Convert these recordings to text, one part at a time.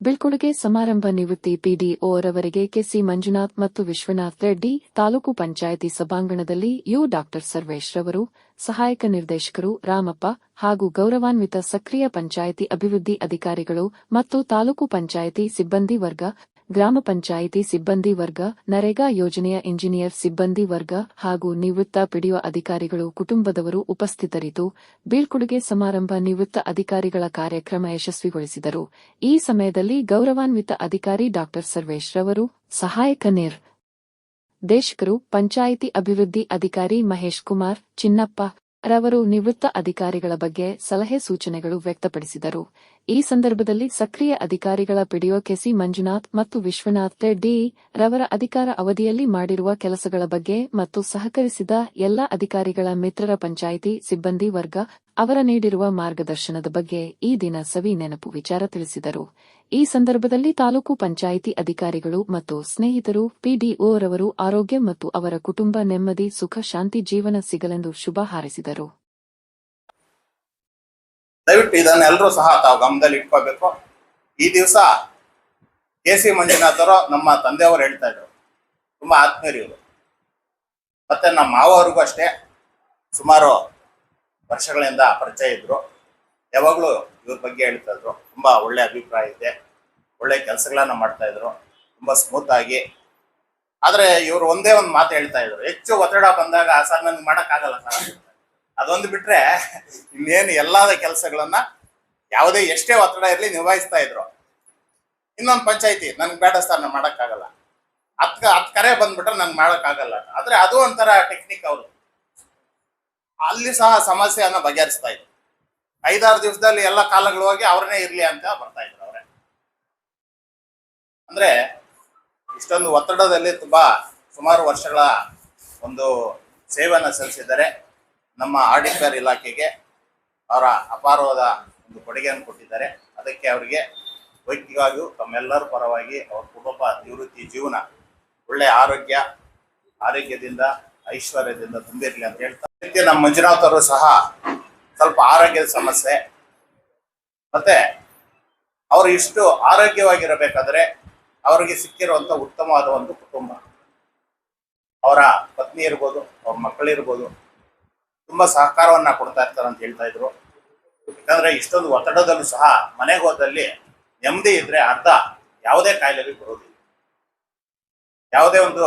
ಬೀಳ್ಕೊಡುಗೆ ಸಮಾರಂಭ ನಿವೃತ್ತಿ ಪಿಡಿಒ ರವರಿಗೆ ಕೆಸಿ ಮಂಜುನಾಥ್ ಮತ್ತು ವಿಶ್ವನಾಥ್ ರೆಡ್ಡಿ ತಾಲೂಕು ಪಂಚಾಯಿತಿ ಸಭಾಂಗಣದಲ್ಲಿ ಡಾ ಸರ್ವೇಶ್ ರವರು, ಸಹಾಯಕ ನಿರ್ದೇಶಕರು ರಾಮಪ್ಪ ಹಾಗೂ ಗೌರವಾನ್ವಿತ ಸಕ್ರಿಯ ಪಂಚಾಯಿತಿ ಅಭಿವೃದ್ಧಿ ಅಧಿಕಾರಿಗಳು ಮತ್ತು ತಾಲೂಕು ಪಂಚಾಯಿತಿ ಸಿಬ್ಬಂದಿ ವರ್ಗ, ಗ್ರಾಮ ಪಂಚಾಯಿತಿ ಸಿಬ್ಬಂದಿ ವರ್ಗ, ನರೇಗಾ ಯೋಜನೆಯ ಇಂಜಿನಿಯರ್ ಸಿಬ್ಬಂದಿ ವರ್ಗ ಹಾಗೂ ನಿವೃತ್ತ ಪಿಡಿಒ ಅಧಿಕಾರಿಗಳು ಕುಟುಂಬದವರು ಉಪಸ್ಥಿತರಿದ್ದು, ಬೀಳ್ಕೊಡುಗೆ ಸಮಾರಂಭ ನಿವೃತ್ತ ಅಧಿಕಾರಿಗಳ ಕಾರ್ಯಕ್ರಮ ಯಶಸ್ವಿಗೊಳಿಸಿದರು. ಈ ಸಮಯದಲ್ಲಿ ಗೌರವಾನ್ವಿತ ಅಧಿಕಾರಿ ಡಾ ಸರ್ವೇಶ್ ರವರು, ಸಹಾಯಕ ನಿರ್ದೇಶಕರು, ಪಂಚಾಯಿತಿ ಅಭಿವೃದ್ಧಿ ಅಧಿಕಾರಿ ಮಹೇಶ್ ಕುಮಾರ್, ಚಿನ್ನಪ್ಪ ರವರು ನಿವೃತ್ತ ಅಧಿಕಾರಿಗಳ ಬಗ್ಗೆ ಸಲಹೆ ಸೂಚನೆಗಳು ವ್ಯಕ್ತಪಡಿಸಿದರು. ಈ ಸಂದರ್ಭದಲ್ಲಿ ಸಕ್ರಿಯ ಅಧಿಕಾರಿಗಳ ಪಿಡಿಒ ಕೆಸಿ ಮಂಜುನಾಥ್ ಮತ್ತು ವಿಶ್ವನಾಥ್ ರೆಡ್ಡಿ ರವರ ಅಧಿಕಾರ ಅವಧಿಯಲ್ಲಿ ಮಾಡಿರುವ ಕೆಲಸಗಳ ಬಗ್ಗೆ ಮತ್ತು ಸಹಕರಿಸಿದ ಎಲ್ಲ ಅಧಿಕಾರಿಗಳ ಮಿತ್ರರ ಪಂಚಾಯಿತಿ ಸಿಬ್ಬಂದಿ ವರ್ಗ ಅವರ ನೀಡಿರುವ ಮಾರ್ಗದರ್ಶನದ ಬಗ್ಗೆ ಈ ದಿನ ಸವಿ ನೆನಪು ವಿಚಾರ ತಿಳಿಸಿದರು. ಈ ಸಂದರ್ಭದಲ್ಲಿ ತಾಲೂಕು ಪಂಚಾಯಿತಿ ಅಧಿಕಾರಿಗಳು ಮತ್ತು ಸ್ನೇಹಿತರು ಪಿಡಿಒ ರವರು ಆರೋಗ್ಯ ಮತ್ತು ಅವರ ಕುಟುಂಬ ನೆಮ್ಮದಿ ಸುಖ ಶಾಂತಿ ಜೀವನ ಸಿಗಲೆಂದು ಶುಭ ಹಾರೈಸಿದರು. ದಯವಿಟ್ಟು ಇದನ್ನೆಲ್ಲರೂ ಸಹ ತಾವು ಗಮನದಲ್ಲಿ ಇಟ್ಕೋಬೇಕು. ಈ ದಿವಸ ಕೆಸಿ ಮಂಜುನಾಥರು ನಮ್ಮ ತಂದೆಯವರು ಹೇಳ್ತಾ ಇದ್ರು, ತುಂಬಾ ಆತ್ಮೀಯರು ಇವರು. ಮತ್ತೆ ನಮ್ಮ ಮಾವವ್ರಿಗೂ ಅಷ್ಟೇ ಸುಮಾರು ವರ್ಷಗಳಿಂದ ಪರಿಚಯ ಇದ್ರು. ಯಾವಾಗಲೂ ಇವ್ರ ಬಗ್ಗೆ ಹೇಳ್ತಾ ಇದ್ರು, ತುಂಬಾ ಒಳ್ಳೆ ಅಭಿಪ್ರಾಯ ಇದೆ, ಒಳ್ಳೆ ಕೆಲಸಗಳನ್ನ ಮಾಡ್ತಾ ಇದ್ರು, ತುಂಬಾ ಸ್ಮೂತ್ ಆಗಿ. ಆದ್ರೆ ಇವರು ಒಂದೇ ಒಂದು ಮಾತು ಹೇಳ್ತಾ ಇದ್ರು, ಹೆಚ್ಚು ಒತ್ತಡ ಬಂದಾಗ ಸರ್ ನನ್ಗೆ ಮಾಡಕ್ಕಾಗಲ್ಲ ಸರ್, ಅದೊಂದು ಬಿಟ್ರೆ ಇನ್ನೇನು ಎಲ್ಲಾದ ಕೆಲಸಗಳನ್ನ ಯಾವುದೇ ಎಷ್ಟೇ ಒತ್ತಡ ಇರಲಿ ನಿಭಾಯಿಸ್ತಾ ಇದ್ರು. ಇನ್ನೊಂದು ಪಂಚಾಯಿತಿ ನನ್ಗೆ ಬೇಡ ಸರ್ ನಾನು ಮಾಡಕ್ಕಾಗಲ್ಲ, ಹತ್ ಕರೆ ಬಂದ್ಬಿಟ್ರೆ ನನ್ಗೆ ಮಾಡಕ್ಕಾಗಲ್ಲ. ಆದ್ರೆ ಅದು ಒಂಥರ ಟೆಕ್ನಿಕ್ ಅವರು. ಅಲ್ಲಿ ಸಹ ಸಮಸ್ಯೆಯನ್ನ ಬಗೆಹರಿಸ್ತಾ ಇದ್ರು. 5-6 ದಿವಸದಲ್ಲಿ ಎಲ್ಲ ಕಾಲಗಳು ಹೋಗಿ ಅವ್ರನ್ನೇ ಇರ್ಲಿ ಅಂತ ಬರ್ತಾ ಇದ್ರು ಅವರೇ. ಅಂದ್ರೆ ಇಷ್ಟೊಂದು ಒತ್ತಡದಲ್ಲಿ ತುಂಬಾ ಸುಮಾರು ವರ್ಷಗಳ ಒಂದು ಸೇವೆಯನ್ನು ಸಲ್ಲಿಸಿದ್ದಾರೆ. ನಮ್ಮ ಆಡಿಟರ್ ಇಲಾಖೆಗೆ ಅವರ ಅಪಾರವಾದ ಒಂದು ಕೊಡುಗೆಯನ್ನು ಕೊಟ್ಟಿದ್ದಾರೆ. ಅದಕ್ಕೆ ಅವರಿಗೆ ವೈಯಕ್ತಿಕವಾಗಿಯೂ ತಮ್ಮೆಲ್ಲರ ಪರವಾಗಿ ಅವರ ಕುಟುಂಬ ನಿವೃತ್ತಿ ಜೀವನ ಒಳ್ಳೆ ಆರೋಗ್ಯದಿಂದ ಐಶ್ವರ್ಯದಿಂದ ತುಂಬಿರಲಿ ಅಂತ ಹೇಳ್ತಾ, ನಮ್ಮ ಮಂಜುನಾಥ್ ಅವರು ಸಹ ಸ್ವಲ್ಪ ಆರೋಗ್ಯದ ಸಮಸ್ಯೆ, ಮತ್ತೆ ಅವರು ಇಷ್ಟು ಆರೋಗ್ಯವಾಗಿರಬೇಕಾದ್ರೆ ಅವರಿಗೆ ಸಿಕ್ಕಿರುವಂತ ಉತ್ತಮವಾದ ಒಂದು ಕುಟುಂಬ, ಅವರ ಪತ್ನಿ ಇರ್ಬೋದು, ಅವ್ರ ಮಕ್ಕಳಿರ್ಬೋದು, ತುಂಬಾ ಸಹಕಾರವನ್ನ ಕೊಡ್ತಾ ಇರ್ತಾರೆ ಅಂತ ಹೇಳ್ತಾ ಇದ್ರು. ಯಾಕಂದ್ರೆ ಇಷ್ಟೊಂದು ಒತ್ತಡದಲ್ಲೂ ಸಹ ಮನೆಗೆ ಹೋದಲ್ಲಿ ನೆಮ್ಮದಿ ಇದ್ರೆ ಅರ್ಧ ಯಾವುದೇ ಕಾಯಿಲೆಗೆ ಬರೋದಿಲ್ಲ. ಯಾವುದೇ ಒಂದು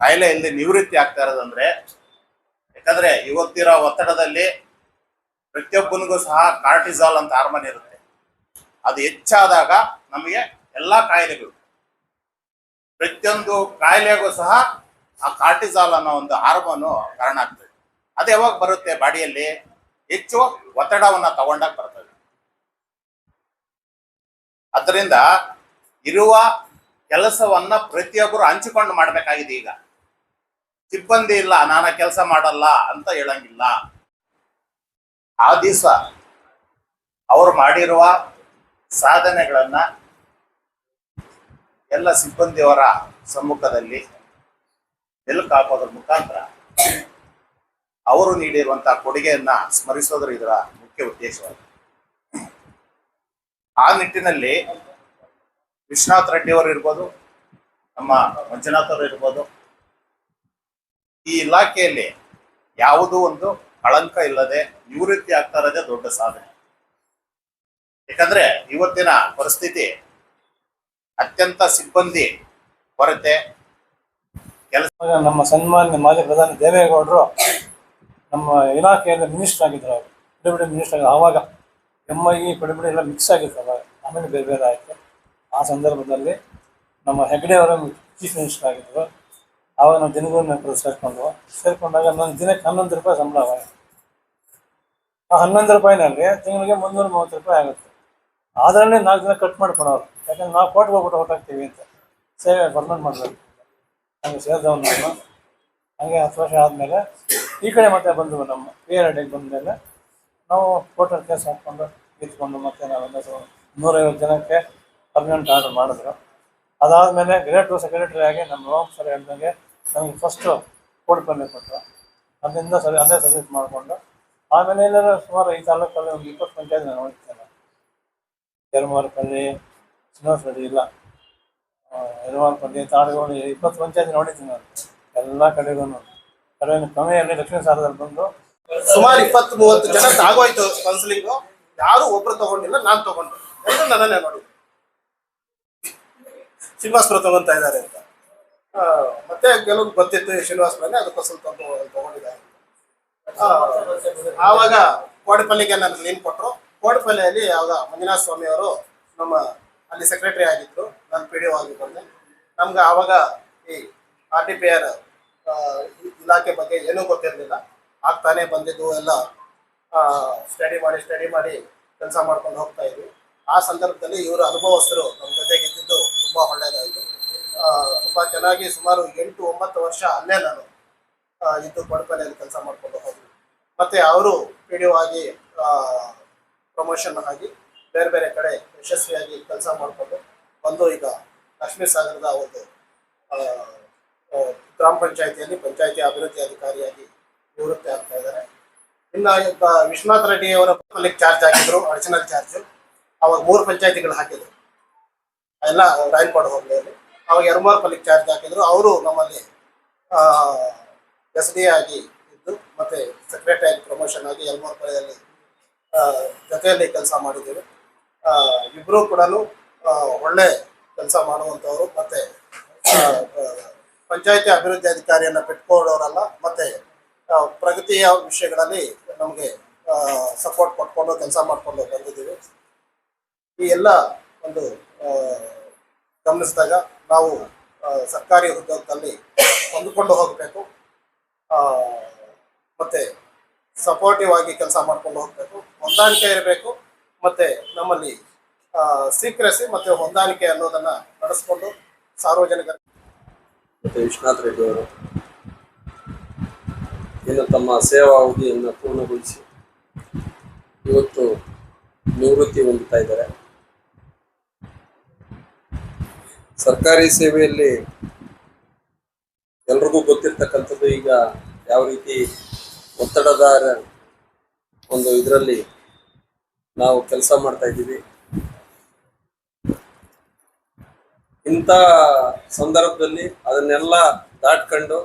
ಕಾಯಿಲೆ ಇಲ್ಲದೆ ನಿವೃತ್ತಿ ಆಗ್ತಾ ಇರೋದಂದ್ರೆ, ಯಾಕಂದ್ರೆ ಇವತ್ತಿರೋ ಒತ್ತಡದಲ್ಲಿ ಪ್ರತಿಯೊಬ್ಬನಿಗೂ ಸಹ ಕಾರ್ಟಿಸಾಲ್ ಅಂತ ಹಾರ್ಮೋನ್ ಇರುತ್ತೆ. ಅದು ಹೆಚ್ಚಾದಾಗ ನಮಗೆ ಎಲ್ಲಾ ಕಾಯಿಲೆಗಳು, ಪ್ರತಿಯೊಂದು ಕಾಯಿಲೆಗೂ ಸಹ ಆ ಕಾರ್ಟಿಸಾಲ್ ಅನ್ನೋ ಒಂದು ಹಾರ್ಮೋನು ಕಾರಣ ಆಗ್ತದೆ. ಅದು ಯಾವಾಗ ಬರುತ್ತೆ ಬಾಡಿಯಲ್ಲಿ? ಹೆಚ್ಚು ಒತ್ತಡವನ್ನ ತಗೊಂಡಾಗ ಬರ್ತದೆ. ಅದರಿಂದ ಇರುವ ಕೆಲಸವನ್ನ ಪ್ರತಿಯೊಬ್ಬರು ಹಂಚಿಕೊಂಡು ಮಾಡ್ಬೇಕಾಗಿದೆ. ಈಗ ಸಿಬ್ಬಂದಿ ಇಲ್ಲ ನಾನು ಕೆಲಸ ಮಾಡಲ್ಲ ಅಂತ ಹೇಳಂಗಿಲ್ಲ. ಆ ದಿವಸ ಅವರು ಮಾಡಿರುವ ಸಾಧನೆಗಳನ್ನ ಎಲ್ಲ ಸಿಬ್ಬಂದಿಯವರ ಸಮ್ಮುಖದಲ್ಲಿ ಮೆಲುಕು ಹಾಕೋದ್ರ ಮುಖಾಂತರ ಅವರು ನೀಡಿರುವಂತಹ ಕೊಡುಗೆಯನ್ನ ಸ್ಮರಿಸೋದ್ರ ಇದರ ಮುಖ್ಯ ಉದ್ದೇಶವಾಗಿದೆ. ಆ ನಿಟ್ಟಿನಲ್ಲಿ ವಿಶ್ವನಾಥ್ ರೆಡ್ಡಿ ಅವರು ಇರ್ಬೋದು, ನಮ್ಮ ಮಂಜುನಾಥ್ ಅವರು ಇರ್ಬೋದು, ಈ ಇಲಾಖೆಯಲ್ಲಿ ಯಾವುದೂ ಒಂದು ಕಳಂಕ ಇಲ್ಲದೆ ನಿವೃತ್ತಿ ಆಗ್ತಾ ಇರೋದೇ ದೊಡ್ಡ ಸಾಧನೆ. ಯಾಕಂದ್ರೆ ಇವತ್ತಿನ ಪರಿಸ್ಥಿತಿ ಅತ್ಯಂತ ಸಿಬ್ಬಂದಿ ಕೊರತೆ. ನಮ್ಮ ಸನ್ಮಾನ್ಯ ಮಾಜಿ ಪ್ರಧಾನಿ ದೇವೇಗೌಡರು ನಮ್ಮ ಇಲಾಖೆಯಲ್ಲಿ ಮಿನಿಸ್ಟರ್ ಆಗಿದ್ರು. ಅವರು ಪಿಡಿಬಿಡಿ ಮಿನಿಸ್ಟರ್ ಆಗಿದ್ರು. ಆವಾಗ MIE ಪಿಡಿಬಿಡಿ ಎಲ್ಲ ಮಿಕ್ಸ್ ಆಗಿತ್ತು. ಅವಾಗ ಆಮೇಲೆ ಬೇರೆ ಬೇರೆ ಆಯಿತು. ಆ ಸಂದರ್ಭದಲ್ಲಿ ನಮ್ಮ ಹೆಗ್ಡೆ ಅವರು ಚೀಫ್ ಮಿನಿಸ್ಟರ್ ಆಗಿದ್ರು. ಆವಾಗ ನಾವು ದಿನಗೂಲಿ ಸೇರಿಕೊಂಡಾಗ ನನ್ನ ದಿನಕ್ಕೆ 11 ರೂಪಾಯಿ ಸಂಬಳ. ಅವಾಗ ಆ 11 ರೂಪಾಯಿನಲ್ಲಿ ತಿಂಗಳಿಗೆ 330 ರೂಪಾಯಿ ಆಗುತ್ತೆ. ಅದರಲ್ಲೇ 4 ದಿನ ಕಟ್ ಮಾಡ್ಕೊಳೋರು. ಯಾಕಂದ್ರೆ ನಾವು ಕೋರ್ಟ್ಗೆ ಹೋಗ್ಬಿಟ್ಟು ಹೊರಟಾಗ್ತೀವಿ ಅಂತ ಸೇವೆ ಪರ್ಮನೆಂಟ್ ಮಾಡಬೇಕು. ಹಂಗೆ ಸೇರಿದವನು ನಾನು. ಹಾಗೆ 10 ವರ್ಷ ಆದಮೇಲೆ ಈ ಕಡೆ ಮತ್ತೆ ಬಂದು ನಮ್ಮ PRDಗೆ ಬಂದಮೇಲೆ ನಾವು ಕೋರ್ಟಲ್ಲಿ ಕೇಸ್ ಹಾಕ್ಕೊಂಡು ಕಿತ್ಕೊಂಡು ಮತ್ತೆ ನಾವು 150 ಜನಕ್ಕೆ ಪರ್ಮನೆಂಟ್ ಆರ್ಡರ್ ಮಾಡಿದ್ರು. ಅದಾದಮೇಲೆ ಗ್ರೇಟ್ ಸೆಕ್ರೆಟರಿ ಆಗಿ ನಮ್ಮ ಹೋಮ್ ಸರ್ ಹೇಳಿದಂಗೆ ನಮಗೆ ಫಸ್ಟು ಕೋರ್ಟ್ ಪಲ್ಲೆ ಕೊಟ್ಟರು. ಅದರಿಂದ ಅಲ್ಲೇ ಸರ್ವಿಸ್ ಮಾಡಿಕೊಂಡು ಆಮೇಲೆ ಎಲ್ಲರೂ ಸುಮಾರು ಈ ತಾಲೂಕಲ್ಲಿ ಒಂದು 20 ಪಂಚಾಯತ್ ನಾನು ಹೋಗ್ತೇನೆ. ಯರಮರಪಲ್ಲಿ, ಶ್ರೀನಿವಾಸ ರೆಡ್ಡಿ ಇಲ್ಲ. ಯರವಾಲ್ ಪಂಚಾಯತ್ ತಾಳಗೋಡು 20 ಪಂಚಾಯತ್ ನೋಡಿದ್ದೀನಿ ನಾನು. ಎಲ್ಲ ಕಡೆಗೂ ಕಮೆಯಲ್ಲಿ ದಕ್ಷಿಣ ಸಾರದಲ್ಲಿ ಬಂದು ಸುಮಾರು 20-30 ಜನ ಆಗೋಯ್ತು ಕೌನ್ಸಿಲಿಂಗ್. ಯಾರು ಒಬ್ರು ತಗೊಂಡಿಲ್ಲ, ನಾನು ತಗೊಂಡು ನನ್ನನ್ನೇ ನೋಡಿ ಶ್ರೀನಿವಾಸಪುರ ತಗೊಂತಾ ಇದ್ದಾರೆ ಅಂತ. ಮತ್ತೆ ಕೆಲವು ಗೊತ್ತಿತ್ತು ಶ್ರೀನಿವಾಸಪುರನೇ, ಅದಕ್ಕೋಸ್ಕರ ತಗೊಂಡಿದ್ದಾರೆ. ಆವಾಗ ಕೋಡಿಪಲ್ಲಿಗೆ ನನಗೆ ಲೀನ್ ಕೊಟ್ಟರು. ಕೋಡಿಪಲ್ಲಿಯಲ್ಲಿ ಆವಾಗ ಮಂಜುನಾಥ ಸ್ವಾಮಿ ಅವರು ನಮ್ಮ ಅಲ್ಲಿ ಸೆಕ್ರೆಟರಿ ಆಗಿದ್ರು, ನಾನು ಪಿ ಡಿ ಒ ಆಗಿ ಬಂದೆ. ನಮ್ಗೆ ಆವಾಗ ಈ RTPR ಇಲಾಖೆ ಬಗ್ಗೆ ಏನೂ ಗೊತ್ತಿರಲಿಲ್ಲ. ಆಗ್ತಾನೆ ಬಂದಿದ್ದು ಎಲ್ಲ ಸ್ಟಡಿ ಮಾಡಿ ಕೆಲಸ ಮಾಡ್ಕೊಂಡು ಹೋಗ್ತಾ ಇದ್ವಿ. ಆ ಸಂದರ್ಭದಲ್ಲಿ ಇವರು ಅನುಭವಸ್ಥರು ನಮ್ಮ ಜೊತೆಗಿದ್ದು ತುಂಬ ಒಳ್ಳೆಯದಾಯಿತು. ತುಂಬ ಚೆನ್ನಾಗಿ ಸುಮಾರು 8-9 ವರ್ಷ ಅಲ್ಲೇ ನಾನು ಇದ್ದು ಕೋಡಿಪಲ್ಲಿಯಲ್ಲಿ ಕೆಲಸ ಮಾಡ್ಕೊಂಡು ಹೋದ್ವಿ. ಮತ್ತು ಅವರು ಪಿ ಡಿ ಒ ಆಗಿ ಪ್ರಮೋಷನ್ ಆಗಿ ಬೇರೆ ಬೇರೆ ಕಡೆ ಯಶಸ್ವಿಯಾಗಿ ಕೆಲಸ ಮಾಡಿಕೊಂಡು ಬಂದು ಈಗ ಲಕ್ಷ್ಮೀ ಸಾಗರದ ಒಂದು ಗ್ರಾಮ ಪಂಚಾಯಿತಿಯಲ್ಲಿ ಪಂಚಾಯಿತಿ ಅಭಿವೃದ್ಧಿ ಅಧಿಕಾರಿಯಾಗಿ ನಿವೃತ್ತಿ ಆಗ್ತಾ ಇದ್ದಾರೆ. ಇನ್ನು ವಿಶ್ವನಾಥ್ ರೆಡ್ಡಿ ಅವರ ಪಬ್ಲಿಕ್ ಚಾರ್ಜ್ ಹಾಕಿದ್ರು, ಅಡಿಷನಲ್ ಚಾರ್ಜ್. ಅವಾಗ 3 ಪಂಚಾಯಿತಿಗಳು ಹಾಕಿದ್ರು, ಎಲ್ಲ ರಾಯಲ್ಪಾಡು ಹೋಬಳಿಯಲ್ಲಿ. ಅವಾಗ 2 ಪಬ್ಲಿಕ್ ಚಾರ್ಜ್ ಹಾಕಿದ್ರು. ಅವರು ನಮ್ಮಲ್ಲಿ SD ಆಗಿ ಇದ್ದು ಮತ್ತೆ ಸೆಕ್ರೆಟರಿ ಆಗಿ ಪ್ರಮೋಷನ್ ಆಗಿ 2 ಕಡೆಯಲ್ಲಿ ಜೊತೆಯಲ್ಲಿ ಕೆಲಸ ಮಾಡಿದ್ದೇವೆ. ಇಬ್ಬರು ಕೂಡ ಒಳ್ಳೆ ಕೆಲಸ ಮಾಡುವಂಥವ್ರು, ಮತ್ತೆ ಪಂಚಾಯಿತಿ ಅಭಿವೃದ್ಧಿ ಅಧಿಕಾರಿಯನ್ನು ಬಿಟ್ಕೊಳ್ಳೋರಲ್ಲ, ಮತ್ತೆ ಪ್ರಗತಿಯ ವಿಷಯಗಳಲ್ಲಿ ನಮಗೆ ಸಪೋರ್ಟ್ ಕೊಟ್ಕೊಂಡು ಕೆಲಸ ಮಾಡಿಕೊಂಡು ಬಂದಿದ್ದೀವಿ. ಈ ಎಲ್ಲ ಒಂದು ಗಮನಿಸಿದಾಗ ನಾವು ಸರ್ಕಾರಿ ಉದ್ಯೋಗದಲ್ಲಿ ಹೊಂದಿಕೊಂಡು ಹೋಗಬೇಕು, ಮತ್ತೆ ಸಪೋರ್ಟಿವ್ ಆಗಿ ಕೆಲಸ ಮಾಡ್ಕೊಂಡು ಹೋಗಬೇಕು, ಹೊಂದಾಣಿಕೆ ಇರಬೇಕು. ಮತ್ತೆ ನಮ್ಮಲ್ಲಿ ಸೀಕ್ರೆಸಿ ಮತ್ತು ಹೊಂದಾಣಿಕೆ ಅನ್ನೋದನ್ನ ನಡೆಸ್ಕೊಂಡು ಸಾರ್ವಜನಿಕರ ಮತ್ತು ವಿಶ್ವನಾಥ್ ರೆಡ್ಡಿ ಅವರು ಇನ್ನು ತಮ್ಮ ಸೇವಾ ಅವಧಿಯನ್ನು ಪೂರ್ಣಗೊಳಿಸಿ ಇವತ್ತು ನಿವೃತ್ತಿ ಹೊಂದುತ್ತಾ ಇದ್ದಾರೆ. ಸರ್ಕಾರಿ ಸೇವೆಯಲ್ಲಿ ಎಲ್ರಿಗೂ ಗೊತ್ತಿರ್ತಕ್ಕಂಥದ್ದು ಈಗ ಯಾವ ರೀತಿ ಒತ್ತಡದ ಒಂದು ಇದರಲ್ಲಿ ನಾವು ಕೆಲಸ ಮಾಡ್ತಾ ಇದ್ದೀವಿ. ಇಂಥ ಸಂದರ್ಭದಲ್ಲಿ ಅದನ್ನೆಲ್ಲ ದಾಟ್ಕೊಂಡು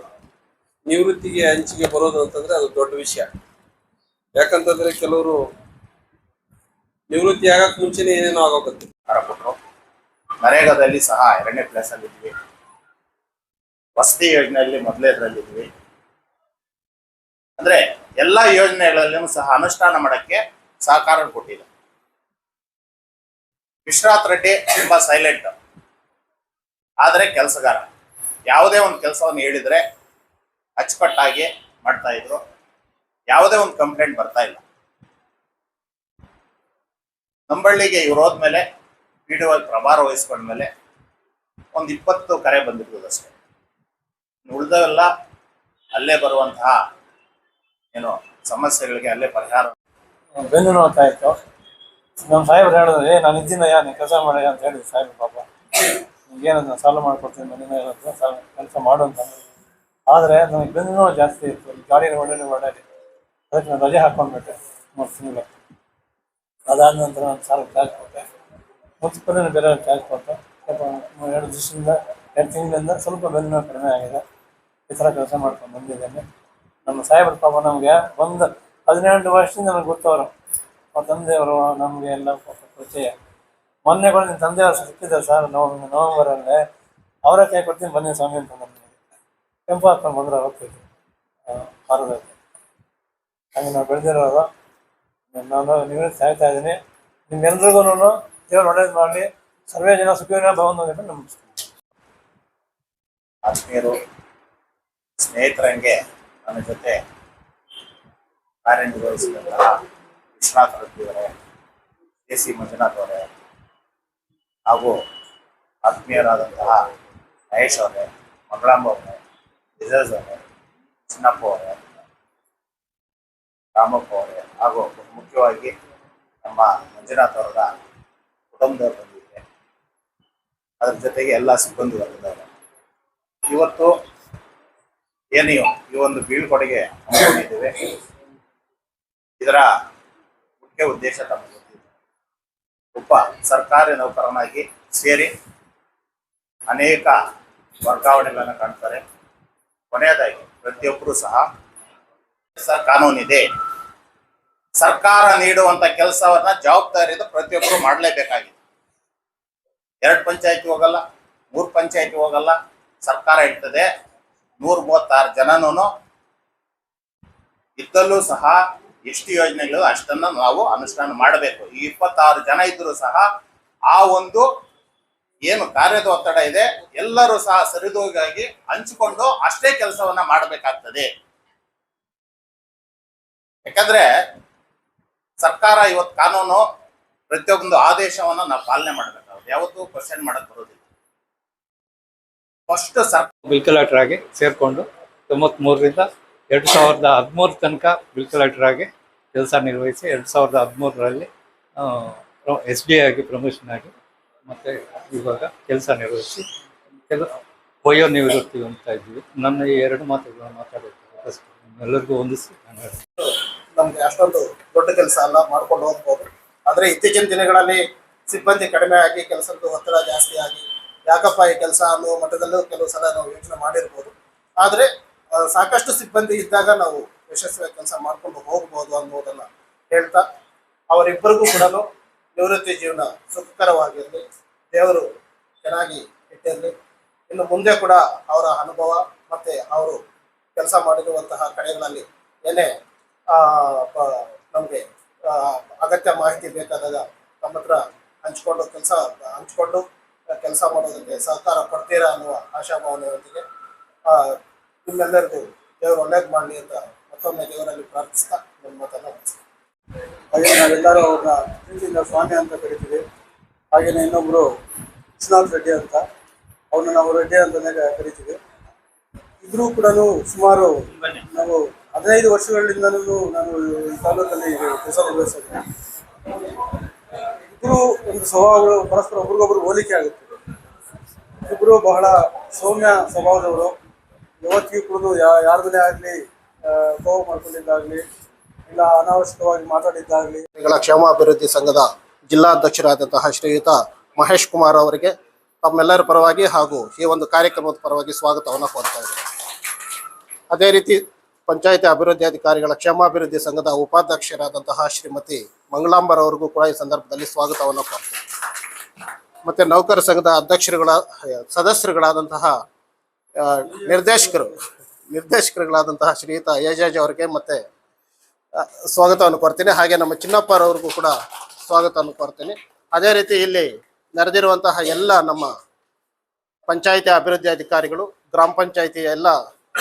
ನಿವೃತ್ತಿಗೆ ಹಂಚಿಗೆ ಬರೋದು ಅಂತಂದ್ರೆ ಅದು ದೊಡ್ಡ ವಿಷಯ. ಯಾಕಂತಂದ್ರೆ ಕೆಲವರು ನಿವೃತ್ತಿ ಆಗಕ್ಕೆ ಮುಂಚೆನೇ ಏನೇನೋ ಆಗೋಗುತ್ತೆ. ಕೊಟ್ಟರು. ನರೇಗಾದಲ್ಲಿ ಸಹ 2ನೇ ಪ್ಲೇಸಲ್ಲಿದ್ವಿ. ವಸತಿ ಯೋಜನೆಯಲ್ಲಿ ಮೊದಲನೇದ್ರಲ್ಲಿದ್ವಿ. ಅಂದ್ರೆ ಎಲ್ಲ ಯೋಜನೆಗಳಲ್ಲೂ ಸಹ ಅನುಷ್ಠಾನ ಮಾಡಕ್ಕೆ ಸಹಕಾರ ಕೊಟ್ಟಿದೆ. ವಿಶ್ವನಾಥ್ ರೆಡ್ಡಿ ತುಂಬಾ ಸೈಲೆಂಟ್, ಆದರೆ ಕೆಲಸಗಾರ. ಯಾವುದೇ ಒಂದು ಕೆಲಸವನ್ನು ಹೇಳಿದ್ರೆ ಅಚ್ಚುಕಟ್ಟಾಗಿ ಮಾಡ್ತಾ ಇದ್ರು. ಯಾವುದೇ ಒಂದು ಕಂಪ್ಲೇಂಟ್ ಬರ್ತಾ ಇಲ್ಲ. ನಂಬಳ್ಳಿಗೆ ಇವ್ರು ಹೋದ್ಮೇಲೆ PDO ಪ್ರಭಾರ ವಹಿಸ್ಕೊಂಡ್ಮೇಲೆ ಒಂದು 20 ಕರೆ ಬಂದಿರ್ಬೋದು ಅಷ್ಟೇ. ಉಳಿದವೆಲ್ಲ ಅಲ್ಲೇ ಬರುವಂತಹ ಏನು ಸಮಸ್ಯೆಗಳಿಗೆ ಅಲ್ಲೇ ಪರಿಹಾರ. ಬೆನ್ನು ನೋಡ್ತಾ ಇತ್ತು. ನಮ್ಮ ಸಾಹೇಬ್ರು ಹೇಳಿದ್ರೆ ನಾನು ಇದ್ದೀನಯ್ಯ, ನೀನು ಕೆಲಸ ಮಾಡಯ್ಯ ಅಂತ ಹೇಳಿದ್ರು ಸಾಹೇಬ್ರು. ಪಾಪ ಈಗೇನದು ಸಾಲ್ವ್ ಮಾಡ್ಕೊಡ್ತೀನಿ ಮನೆಯ ಕೆಲಸ ಮಾಡು ಅಂತ. ಆದರೆ ನನಗೆ ಬೆನ್ನು ನೋವು ಜಾಸ್ತಿ ಇತ್ತು. ಗಾಡಿ ಓಡಾಡಿ ಅದಕ್ಕೆ ನಾನು ರಜೆ ಹಾಕ್ಕೊಂಡ್ಬಿಟ್ಟೆ 3 ತಿಂಗಳು. ಅದಾದ ನಂತರ ನಾನು ಸಾಲ ಚಾರ್ಜ್ ಕೊಟ್ಟೆ. ಮುನ್ಸಿಪಲ್ ಬೇರೆ ಚಾರ್ಜ್ ಕೊಟ್ಟೆ. ಸ್ವಲ್ಪ 2 ದಿವಸದಿಂದ 2 ತಿಂಗಳಿಂದ ಸ್ವಲ್ಪ ಬೆನ್ನು ನೋವು ಕಡಿಮೆ ಆಗಿದೆ. ಈ ಥರ ಕೆಲಸ ಮಾಡ್ಕೊಂಡು ಬಂದಿದ್ದೇನೆ. ನಮ್ಮ ಸಾಹೇಬ್ರ ಪಾಪ ನಮಗೆ ಒಂದು 12 ವರ್ಷದಿಂದ ನನಗೆ ಗೊತ್ತವರು. ಅವ್ರ ತಂದೆಯವರು ನಮಗೆ ಎಲ್ಲ ಪರಿಚಯ. ಮೊನ್ನೆ ಕೂಡ ನಿಮ್ಮ ತಂದೆಯವರು ಸಿಕ್ಕಿದ್ದಾರೆ ಸರ್ ನವಂಬರಲ್ಲೇ. ಅವರ ಕೈ ಕೊಡ್ತೀನಿ ಬನ್ನಿ ಸ್ವಾಮಿ ಅಂತ ನಮಗೆ ಕೆಂಪು ಹಾಕೊಂಡು ಬಂದ್ರೆ ಹೋಗ್ತಿದ್ವಿ ಭಾರತದಲ್ಲಿ. ಹಾಗೆ ನಾವು ಬೆಳೆದಿರೋರು. ನಾನು ನಿವೃತ್ತಿ ಆಗ್ತಾ ಇದ್ದೀನಿ. ನಿಮ್ಗೆಲ್ರಿಗೂ ದೇವರು ಒಳ್ಳೇದು ಮಾಡಲಿ. ಸರ್ವೇ ಜನ ಸುಖಿನ ಭವಂತು ಅಂತ ನಮಸ್ಕಾರ. ಆತ್ಮೀಯರು, ಸ್ನೇಹಿತರಂಗೆ ನನ್ನ ಜೊತೆ ಕಾರ್ಯನಿರ್ವಹಿಸಿದಂತಹ ವಿಶ್ವನಾಥ್ ರೆಡ್ಡಿ ಅವರೇ, JC ಮಂಜುನಾಥ್ ಅವರೇ, ಹಾಗೂ ಆತ್ಮೀಯರಾದಂತಹ ಮಹೇಶ್ ಅವರೇ, ಮಂಗಳಾಂಬ ಅವರೇ, ವಿಜಯ್ ಅವರೇ, ಚಿನ್ನಪ್ಪ ಅವರೇ, ರಾಮಪ್ಪ ಅವರೇ, ಹಾಗೂ ಮುಖ್ಯವಾಗಿ ನಮ್ಮ ಮಂಜುನಾಥ್ ಅವರ ಕುಟುಂಬದವರು ಬಂದಿದೆ. ಅದರ ಜೊತೆಗೆ ಎಲ್ಲ ಸಿಬ್ಬಂದಿ ವರ್ಗದವರು. ಇವತ್ತು ಏನು ಈ ಒಂದು ಬೀಳ್ಕೊಡುಗೆ ಹಮ್ಮಿಕೊಂಡಿದ್ದೇವೆ. ಇದರ ಮುಖ್ಯ ಉದ್ದೇಶ ತಮಗೆ ಗೊತ್ತಿದೆ. ಒಬ್ಬ ಸರ್ಕಾರಿ ನೌಕರನಾಗಿ ಸೇರಿ ಅನೇಕ ವರ್ಗಾವಣೆಗಳನ್ನು ಕಾಣ್ತಾರೆ. ಕೊನೆಯದಾಗಿ ಪ್ರತಿಯೊಬ್ಬರು ಸಹ ಕಾನೂನಿದೆ, ಸರ್ಕಾರ ನೀಡುವಂತ ಕೆಲಸವನ್ನ ಜವಾಬ್ದಾರಿಯಿಂದ ಪ್ರತಿಯೊಬ್ಬರು ಮಾಡಲೇಬೇಕಾಗಿದೆ. 2 ಪಂಚಾಯತಿ ಹೋಗಲ್ಲ, 3 ಪಂಚಾಯತಿ ಹೋಗಲ್ಲ, ಸರ್ಕಾರ ಇರ್ತದೆ. 136 ಜನನೂ ಇದ್ದಲ್ಲೂ ಸಹ ಎಷ್ಟು ಯೋಜನೆಗಳು ಅಷ್ಟನ್ನ ನಾವು ಅನುಷ್ಠಾನ ಮಾಡಬೇಕು. ಈ 26 ಜನ ಇದ್ರೂ ಸಹ ಆ ಒಂದು ಏನು ಕಾರ್ಯದ ಒತ್ತಡ ಇದೆ ಎಲ್ಲರೂ ಸಹ ಸರಿದೂಗಾಗಿ ಹಂಚಿಕೊಂಡು ಅಷ್ಟೇ ಕೆಲಸವನ್ನ ಮಾಡಬೇಕಾಗ್ತದೆ. ಯಾಕಂದ್ರೆ ಸರ್ಕಾರ ಇವತ್ತು ಕಾನೂನು ಪ್ರತಿಯೊಂದು ಆದೇಶವನ್ನ ನಾವು ಪಾಲನೆ ಮಾಡಬೇಕಾಗುತ್ತೆ, ಯಾವತ್ತೂ ಕ್ವಶನ್ ಮಾಡಕ್ ಬರೋದಿಲ್ಲ. ಫಸ್ಟ್ ಬಿಲ್ ಕಲೆಕ್ಟರ್ ಆಗಿ ಸೇರಿಕೊಂಡು 93ರಿಂದ 2013 ತನಕ ಬಿಲ್ ಕಲೆಕ್ಟರ್ ಆಗಿ ಕೆಲಸ ನಿರ್ವಹಿಸಿ 2013ರಲ್ಲಿ SBI ಆಗಿ ಪ್ರಮೋಷನ್ ಆಗಿ ಮತ್ತೆ ಇವಾಗ ಕೆಲಸ ನಿರ್ವಹಿಸಿ ವಯೋನಿವೃತ್ತಿ ಅಂತ ಇದ್ವಿ. ನನ್ನ ಈ 2 ಮಾತುಗಳನ್ನು ಮಾತಾಡೋದು ಎಲ್ಲರಿಗೂ ಹೊಂದಿಸಿ ನಾನು ಹೇಳ್ತೀನಿ. ನಮ್ಗೆ ಅಷ್ಟೊಂದು ದೊಡ್ಡ ಕೆಲಸ ಅಲ್ಲ, ಮಾಡ್ಕೊಂಡು ಹೋಗ್ಬೋದು. ಆದ್ರೆ ಇತ್ತೀಚಿನ ದಿನಗಳಲ್ಲಿ ಸಿಬ್ಬಂದಿ ಕಡಿಮೆ ಆಗಿ ಕೆಲಸದ ಒತ್ತಡ ಜಾಸ್ತಿ ಆಗಿ ಯಾಕಪ್ಪ ಈ ಕೆಲಸ ಅನ್ನೋ ಮಟ್ಟದಲ್ಲೂ ಕೆಲವು ಸಲ ನಾವು ಯೋಚನೆ ಮಾಡಿರ್ಬೋದು. ಆದ್ರೆ ಸಾಕಷ್ಟು ಸಿಬ್ಬಂದಿ ಇದ್ದಾಗ ನಾವು ಯಶಸ್ವಿಯಾಗಿ ಕೆಲಸ ಮಾಡ್ಕೊಂಡು ಹೋಗ್ಬೋದು ಅನ್ನೋದನ್ನ ಹೇಳ್ತಾ, ಅವರಿಬ್ಬರಿಗೂ ಕೂಡ ನಿವೃತ್ತಿ ಜೀವನ ಸುಖಕರವಾಗಿರಲಿ, ದೇವರು ಚೆನ್ನಾಗಿ ಇಟ್ಟಿರಲಿ. ಇನ್ನು ಮುಂದೆ ಕೂಡ ಅವರ ಅನುಭವ ಮತ್ತೆ ಅವರು ಕೆಲಸ ಮಾಡಿರುವಂತಹ ಕಡೆಗಳಲ್ಲಿ ಏನೇ ನಮಗೆ ಅಗತ್ಯ ಮಾಹಿತಿ ಬೇಕಾದಾಗ ನಮ್ಮ ಹತ್ರ ಹಂಚ್ಕೊಂಡು ಕೆಲಸ ಮಾಡೋದಕ್ಕೆ ಸಹಕಾರ ಕೊಡ್ತೀರಾ ಅನ್ನುವ ಆಶಾಭಾವನೆಯೊಂದಿಗೆ ನಿಮ್ಮೆಲ್ಲರಿಗೂ ದೇವರು ಒಳ್ಳೇದು ಮಾಡಲಿ ಅಂತ ಮತ್ತೊಮ್ಮೆ ದೇವರಲ್ಲಿ ಪ್ರಾರ್ಥಿಸ್ತಾ ನನ್ನ ಮಾತನ್ನು ಹಾಗೆ ನಾವೆಲ್ಲರೂ ಅವ್ರನ್ನ ಪ್ರೀತಿಯಿಂದ ಸ್ವಾಮಿ ಅಂತ ಕರಿತೀವಿ. ಹಾಗೆಯೇ ಇನ್ನೊಬ್ರು ವಿಶ್ವನಾಥ್ ರೆಡ್ಡಿ ಅಂತ, ಅವ್ರನ್ನ ನಾವು ರೆಡ್ಡಿ ಅಂತಲೇ ಕರಿತೀವಿ. ಇಬ್ಬರೂ ಕೂಡ ಸುಮಾರು ನಾವು 15 ವರ್ಷಗಳಿಂದಲೂ ನಾನು ಈ ತಾಲೂಕಲ್ಲಿ ಕೆಲಸ ನಿರ್ವಹಿಸಿದ್ದೀನಿ. ಇಬ್ಬರು ಒಂದು ಸ್ವಭಾವಗಳು ಪರಸ್ಪರ ಒಬ್ರಿಗೊಬ್ರು ಹೋಲಿಕೆ ಆಗುತ್ತೆ. ಇಬ್ಬರು ಬಹಳ ಸೌಮ್ಯ ಸ್ವಭಾವದವರು. ಯಾವತ್ತಿಗೂ ಕುಡಿದು ಯಾರದನ್ನೇ ಆಗಲಿ ಕೋಪ ಮಾಡ್ಕೊಂಡಿದ್ದಾಗಲಿ ಇಲ್ಲ ಅನಾವಶ್ಯಕವಾಗಿ ಮಾತಾಡಿದ್ದಾಗಲಿ. ಕ್ಷೇಮಾಭಿವೃದ್ಧಿ ಸಂಘದ ಜಿಲ್ಲಾಧ್ಯಕ್ಷರಾದಂತಹ ಶ್ರೀಯುತ ಮಹೇಶ್ ಕುಮಾರ್ ಅವರಿಗೆ ತಮ್ಮೆಲ್ಲರ ಪರವಾಗಿ ಹಾಗೂ ಈ ಒಂದು ಕಾರ್ಯಕ್ರಮದ ಪರವಾಗಿ ಸ್ವಾಗತವನ್ನು ಕೋರ್ತಾ ಇದ್ದಾರೆ. ಅದೇ ರೀತಿ ಪಂಚಾಯತಿ ಅಭಿವೃದ್ಧಿ ಅಧಿಕಾರಿಗಳ ಕ್ಷೇಮಾಭಿವೃದ್ಧಿ ಸಂಘದ ಉಪಾಧ್ಯಕ್ಷರಾದಂತಹ ಶ್ರೀಮತಿ ಮಂಗಳಾಂಬರ್ ಅವರಿಗೂ ಕೂಡ ಈ ಸಂದರ್ಭದಲ್ಲಿ ಸ್ವಾಗತವನ್ನು ಕೋರ್ತಾರೆ. ಮತ್ತೆ ನೌಕರ ಸಂಘದ ಸದಸ್ಯರುಗಳಾದಂತಹ ನಿರ್ದೇಶಕರುಗಳಾದಂತಹ ಶ್ರೀಯುತ ಏಜಾಜ್ ಅವರಿಗೆ ಮತ್ತೆ ಸ್ವಾಗತವನ್ನು ಕೋರ್ತೀನಿ. ಹಾಗೆ ನಮ್ಮ ಚಿನ್ನಪ್ಪರವ್ರಿಗೂ ಕೂಡ ಸ್ವಾಗತವನ್ನು ಕೋರ್ತೀನಿ. ಅದೇ ರೀತಿ ಇಲ್ಲಿ ನೆರೆದಿರುವಂತಹ ಎಲ್ಲ ನಮ್ಮ ಪಂಚಾಯಿತಿ ಅಭಿವೃದ್ಧಿ ಅಧಿಕಾರಿಗಳು, ಗ್ರಾಮ ಪಂಚಾಯಿತಿಯ ಎಲ್ಲ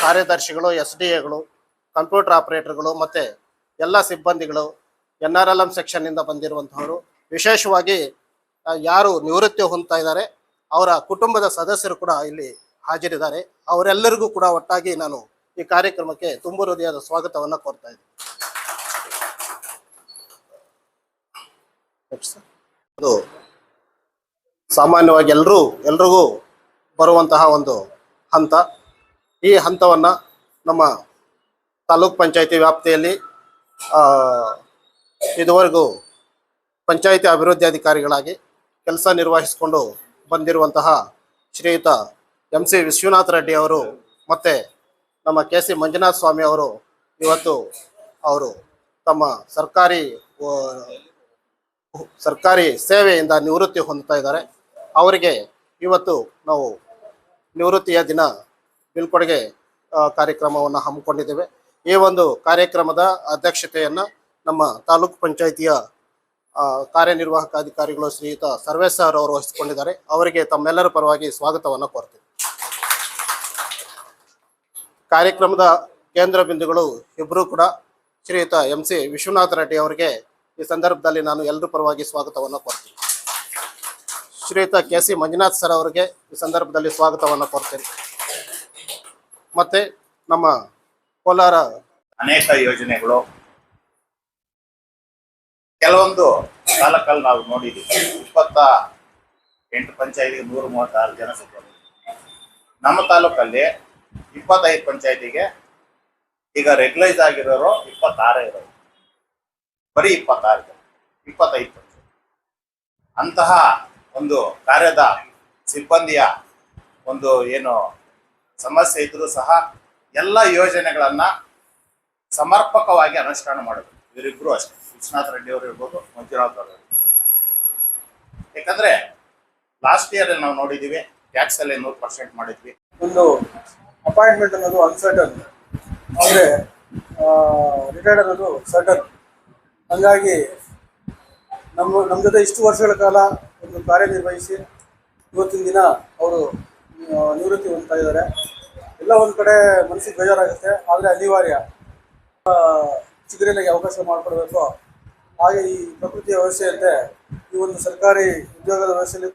ಕಾರ್ಯದರ್ಶಿಗಳು, SDAಗಳು, ಕಂಪ್ಯೂಟರ್ ಆಪರೇಟರ್ಗಳು ಮತ್ತು ಎಲ್ಲ ಸಿಬ್ಬಂದಿಗಳು, NRLM ಸೆಕ್ಷನ್ನಿಂದ ಬಂದಿರುವಂತಹವರು, ವಿಶೇಷವಾಗಿ ಯಾರು ನಿವೃತ್ತಿ ಹೊಂದ್ತಾ ಇದ್ದಾರೆ ಅವರ ಕುಟುಂಬದ ಸದಸ್ಯರು ಕೂಡ ಇಲ್ಲಿ ಹಾಜರಿದ್ದಾರೆ. ಅವರೆಲ್ಲರಿಗೂ ಕೂಡ ಒಟ್ಟಾಗಿ ನಾನು ಈ ಕಾರ್ಯಕ್ರಮಕ್ಕೆ ತುಂಬು ಹೃದಯದ ಸ್ವಾಗತವನ್ನು ಕೋರ್ತಾ ಇದ್ದೀನಿ. ಅದು ಸಾಮಾನ್ಯವಾಗಿ ಎಲ್ರಿಗೂ ಬರುವಂತಹ ಒಂದು ಹಂತ. ಈ ಹಂತವನ್ನು ನಮ್ಮ ತಾಲೂಕ್ ಪಂಚಾಯತಿ ವ್ಯಾಪ್ತಿಯಲ್ಲಿ ಇದುವರೆಗೂ ಪಂಚಾಯತಿ ಅಭಿವೃದ್ಧಿ ಅಧಿಕಾರಿಗಳಾಗಿ ಕೆಲಸ ನಿರ್ವಹಿಸಿಕೊಂಡು ಬಂದಿರುವಂತಹ ಶ್ರೀಯುತ MC ವಿಶ್ವನಾಥ್ ರೆಡ್ಡಿ ಅವರು ಮತ್ತು ನಮ್ಮ KC ಮಂಜುನಾಥ ಸ್ವಾಮಿ ಅವರು ಇವತ್ತು ಅವರು ತಮ್ಮ ಸರ್ಕಾರಿ ಸೇವೆಯಿಂದ ನಿವೃತ್ತಿ ಹೊಂದುತ್ತಾ ಇದ್ದಾರೆ. ಅವರಿಗೆ ಇವತ್ತು ನಾವು ನಿವೃತ್ತಿಯ ದಿನ ಬೀಳ್ಕೊಡುಗೆ ಕಾರ್ಯಕ್ರಮವನ್ನು ಹಮ್ಮಿಕೊಂಡಿದ್ದೇವೆ. ಈ ಒಂದು ಕಾರ್ಯಕ್ರಮದ ಅಧ್ಯಕ್ಷತೆಯನ್ನು ನಮ್ಮ ತಾಲೂಕು ಪಂಚಾಯಿತಿಯ ಕಾರ್ಯನಿರ್ವಾಹಕ ಅಧಿಕಾರಿಗಳು ಶ್ರೀಯುತ ಸರ್ವೇಶ್ ಸರ್ ಅವರು ವಹಿಸಿಕೊಂಡಿದ್ದಾರೆ. ಅವರಿಗೆ ತಮ್ಮೆಲ್ಲರ ಪರವಾಗಿ ಸ್ವಾಗತವನ್ನು ಕೋರ್ತೀವಿ. ಕಾರ್ಯಕ್ರಮದ ಕೇಂದ್ರ ಬಿಂದುಗಳು ಇಬ್ಬರು ಕೂಡ ಶ್ರೀಯುತ MC ವಿಶ್ವನಾಥ್ ರೆಡ್ಡಿ ಅವರಿಗೆ ಈ ಸಂದರ್ಭದಲ್ಲಿ ನಾನು ಎಲ್ಲರ ಪರವಾಗಿ ಸ್ವಾಗತವನ್ನು ಕೋರ್ತೀನಿ. ಶ್ರೀಯುತ KC ಮಂಜುನಾಥ್ ಸರ್ ಅವರಿಗೆ ಈ ಸಂದರ್ಭದಲ್ಲಿ ಸ್ವಾಗತವನ್ನು ಕೋರ್ತೇನೆ. ಮತ್ತೆ ನಮ್ಮ ಕೋಲಾರ ಅನೇಕ ಯೋಜನೆಗಳು ಕೆಲವೊಂದು ತಾಲೂಕಲ್ಲಿ ನಾವು ನೋಡಿದ್ದೀವಿ. 28 ಪಂಚಾಯತಿಗೆ 136 ಜನ ಸಿಬ್ಬಂದಿ. ನಮ್ಮ ತಾಲೂಕಲ್ಲಿ 25 ಪಂಚಾಯತಿಗೆ ಈಗ ರೆಗ್ಯುಲೈಸ್ ಆಗಿರೋರು 26 ಇರೋರು, ಬರೀ 26 ಜನ, 25 ಪಂಚಾಯತ್. ಅಂತಹ ಒಂದು ಕಾರ್ಯದ ಸಿಬ್ಬಂದಿಯ ಒಂದು ಏನು ಸಮಸ್ಯೆ ಇದ್ರೂ ಸಹ ಎಲ್ಲ ಯೋಜನೆಗಳನ್ನ ಸಮರ್ಪಕವಾಗಿ ಅನುಷ್ಠಾನ ಮಾಡೋದು ಇವರಿಬ್ರು ಅಷ್ಟೇ, ವಿಶ್ವನಾಥ್ ರೆಡ್ಡಿ ಅವರು ಇರ್ಬೋದು, ಮಂಜುನಾಥ್ ಅವರು. ಯಾಕಂದ್ರೆ ಲಾಸ್ಟ್ ಇಯರ್ ನಾವು ನೋಡಿದೀವಿ ಟ್ಯಾಕ್ಸ್ ಅಲ್ಲಿ 100% ಮಾಡಿದ್ವಿ. ಒಂದು ಅಪಾಯಿಂಟ್ಮೆಂಟ್ ಅನ್ನೋದು ಅನ್ಸರ್ಟನ್, ಆದರೆ ರಿಟೈರ್ಡ್ ಅನ್ನೋದು ಸರ್ಟನ್. ಹಂಗಾಗಿ ನಮ್ಮ ಜೊತೆ ಇಷ್ಟು ವರ್ಷಗಳ ಕಾಲ ಒಂದು ಕಾರ್ಯನಿರ್ವಹಿಸಿ ಇವತ್ತಿನ ದಿನ ಅವರು ನಿವೃತ್ತಿ ಹೊಂದ್ತಾ ಇದ್ದಾರೆ. ಎಲ್ಲ ಒಂದು ಕಡೆ ಮನಸ್ಸಿಗೆ ಬೇಜಾರಾಗುತ್ತೆ, ಆದರೆ ಅನಿವಾರ್ಯ. ಚಿಗುರಿನಾಗೆ ಅವಕಾಶ ಮಾಡಿಕೊಡ್ಬೇಕು. ಹಾಗೆ ಈ ಪ್ರಕೃತಿಯ ವ್ಯವಸ್ಥೆಯಂತೆ ಈ ಒಂದು ಸರ್ಕಾರಿ ಉದ್ಯೋಗದ ವ್ಯವಸ್ಥೆಯಲ್ಲಿ